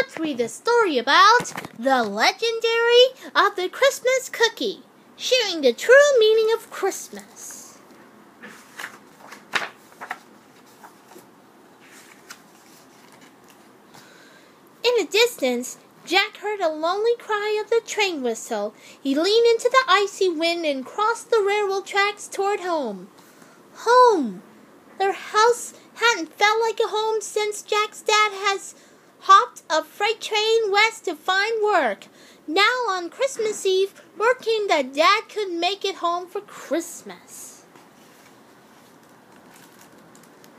let's read the story about the legendary of the Christmas cookie, sharing the true meaning of Christmas. In the distance, Jack heard a lonely cry of the train whistle. He leaned into the icy wind and crossed the railroad tracks toward home. Home! Their house hadn't felt like a home since Jack's dad has hopped a freight train west to find work. Now on Christmas Eve, word came that Dad couldn't make it home for Christmas.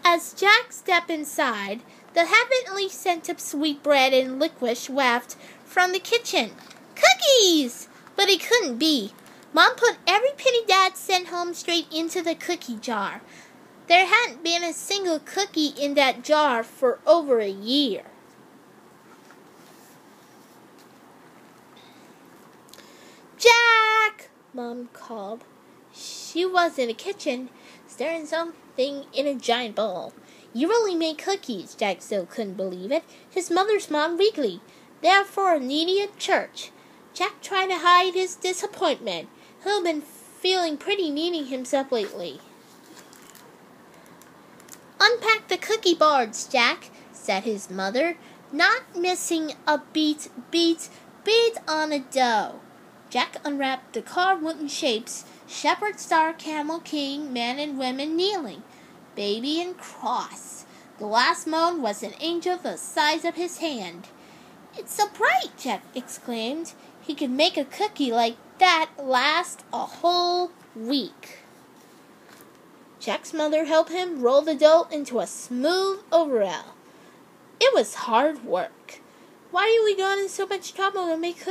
As Jack stepped inside, the heavenly scent of sweetbread and licorice wafted from the kitchen. Cookies! But it couldn't be. Mom put every penny Dad sent home straight into the cookie jar. There hadn't been a single cookie in that jar for over a year. Jack! Mom called. She was in the kitchen, stirring something in a giant bowl. You really made cookies, Jack still couldn't believe it. His mother's mom weekly, there for a needy at church. Jack tried to hide his disappointment. He'd been feeling pretty needy himself lately. Unpack the cookie boards, Jack, said his mother, not missing a beat on the dough. Jack unwrapped the carved wooden shapes, shepherd, star, camel, king, men and women kneeling, baby and cross. The last mold was an angel the size of his hand. It's so bright, Jack exclaimed. He could make a cookie like that last a whole week. Jack's mother helped him roll the dough into a smooth overall. It was hard work. Why are we going to so much trouble to make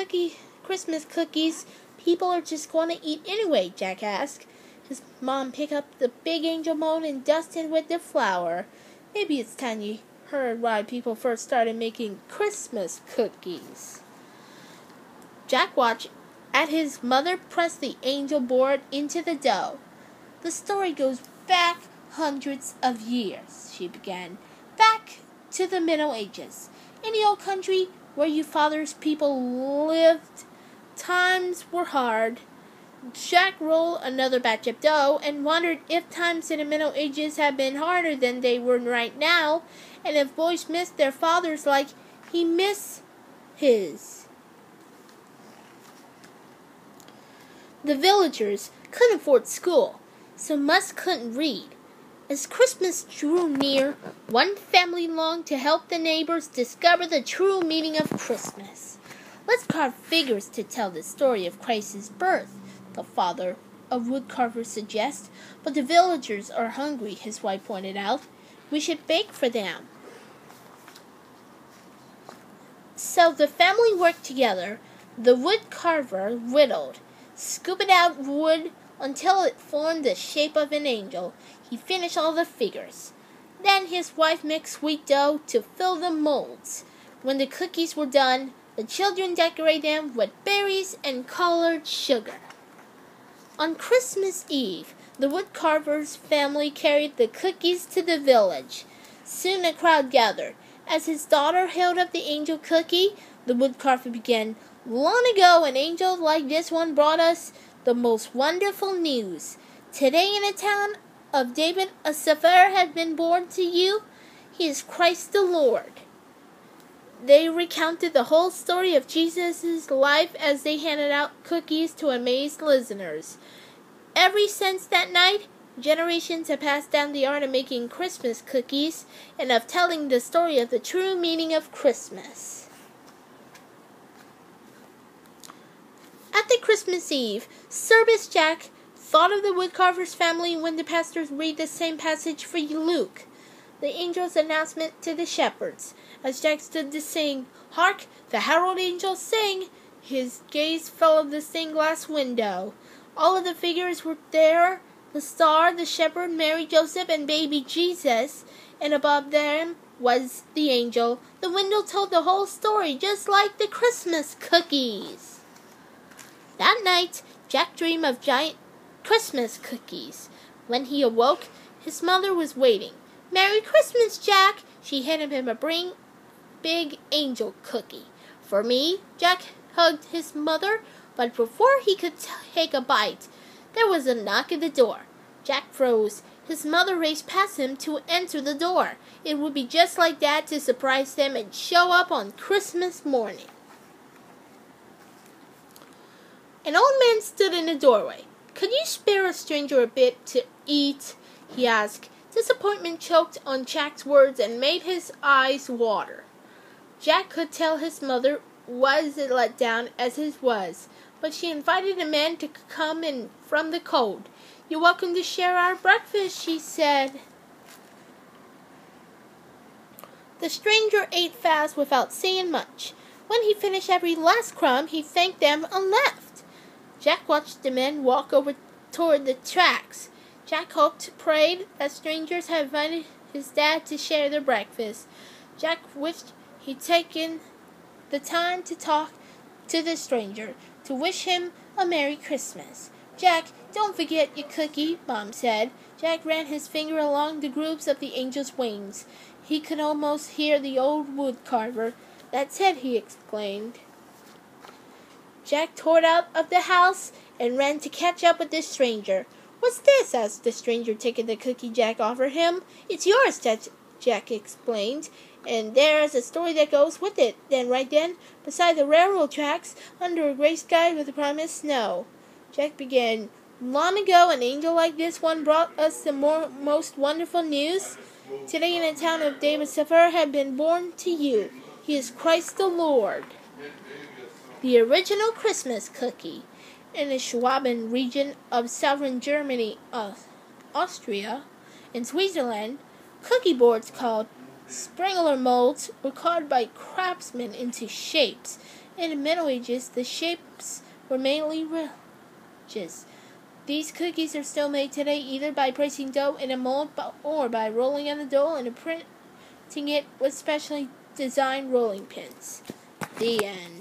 Christmas cookies people are just going to eat anyway? Jack asked. His mom picked up the big angel mold and dusted it with the flour. Maybe it's time you heard why people first started making Christmas cookies. Jack watched as his mother pressed the angel board into the dough. The story goes back hundreds of years, she began. Back to the Middle Ages. In the old country where your father's people lived, times were hard. Jack rolled another batch of dough and wondered if times in the Middle Ages had been harder than they were right now, and if boys missed their fathers like he missed his. The villagers couldn't afford school, so most couldn't read. As Christmas drew near, one family longed to help the neighbors discover the true meaning of Christmas. Let's carve figures to tell the story of Christ's birth, the father of woodcarver suggests. But the villagers are hungry, his wife pointed out. We should bake for them. So the family worked together. The woodcarver whittled, scooped out wood until it formed the shape of an angel. He finished all the figures. Then his wife mixed wheat dough to fill the molds. When the cookies were done, the children decorated them with berries and colored sugar. On Christmas Eve, the woodcarver's family carried the cookies to the village. Soon a crowd gathered. As his daughter held up the angel cookie, the woodcarver began, Long ago, an angel like this one brought us the most wonderful news. Today in the town of David, a Savior has been born to you. He is Christ the Lord. They recounted the whole story of Jesus' life as they handed out cookies to amazed listeners. Ever since that night, generations have passed down the art of making Christmas cookies and of telling the story of the true meaning of Christmas. At the Christmas Eve service, Jack thought of the woodcarver's family when the pastors read the same passage for Luke, the angel's announcement to the shepherds. As Jack stood to sing, Hark, the herald angels sing, his gaze fell on the stained glass window. All of the figures were there, the star, the shepherd, Mary, Joseph, and baby Jesus, and above them was the angel. The window told the whole story, just like the Christmas cookies. That night, Jack dreamed of giant Christmas cookies. When he awoke, his mother was waiting. Merry Christmas, Jack! She handed him a big angel cookie. For me, Jack hugged his mother, but before he could take a bite, there was a knock at the door. Jack froze. His mother raced past him to enter the door. It would be just like that to surprise them and show up on Christmas morning. An old man stood in the doorway. "Could you spare a stranger a bit to eat?" he asked. Disappointment choked on Jack's words and made his eyes water. Jack could tell his mother was as let down as his was, but she invited the man to come in from the cold. "You're welcome to share our breakfast," she said. The stranger ate fast without saying much. When he finished every last crumb, he thanked them and left. Jack watched the men walk over toward the tracks. Jack hoped, prayed that strangers had invited his dad to share their breakfast. Jack wished he'd taken the time to talk to the stranger, to wish him a Merry Christmas. "Jack, don't forget your cookie," Mom said. Jack ran his finger along the grooves of the angel's wings. He could almost hear the old wood carver. "That's it," he exclaimed. Jack tore out of the house and ran to catch up with the stranger. "What's this?" asked the stranger, taking the cookie Jack offered him. "It's yours," Jack explained, "and there's a story that goes with it." Right then, beside the railroad tracks, under a gray sky with the promised snow, Jack began. "Long ago, an angel like this one brought us the most wonderful news. Today in the town of David Sefer had been born to you. He is Christ the Lord." The original Christmas cookie. In the Schwaben region of southern Germany, Austria, and Switzerland, cookie boards called Spangler molds were carved by craftsmen into shapes. In the Middle Ages, the shapes were mainly religious. These cookies are still made today either by placing dough in a mold or by rolling on the dough and printing it with specially designed rolling pins. The end.